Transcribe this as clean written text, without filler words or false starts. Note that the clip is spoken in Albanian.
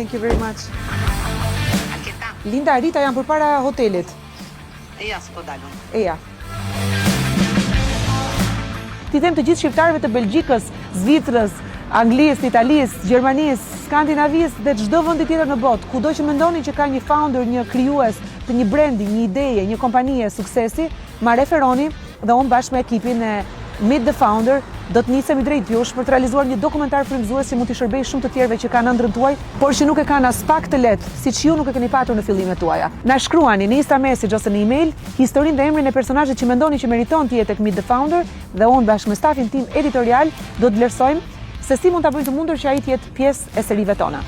Thank you very much. Linda, Rita janë përpara hotelit. Eja, s'po dalun. Eja. Ti them të gjithë shqiptarëve të Belgjikës, Zvicrës, Anglisë, Italisë, Gjermanisë, Skandinavisë dhe çdo vendi tjetër në botë, kudo që mendoni që ka një founder, një krijues të një brendi, një ideje, një kompanie suksesi, ma referoni dhe unë bashkë me ekipin e Meet the Founder do të nisemi drejt jush për të realizuar një dokumentar frymëzues që mund t'i shërbej shumë të tjerëve që kanë ëndrrën tuaj, por që nuk e kanë as pak të lehtë, siç ju nuk e keni patur në fillimet tuaja. Na shkruani në Insta Message ose në email historinë dhe emrin e personazhit që mendoni që meriton të jetë tek Meet the Founder dhe unë bashkë me stafin tim editorial do të vlerësojmë se si mund ta bëjmë të mundur që ai të jetë pjesë e serive tona.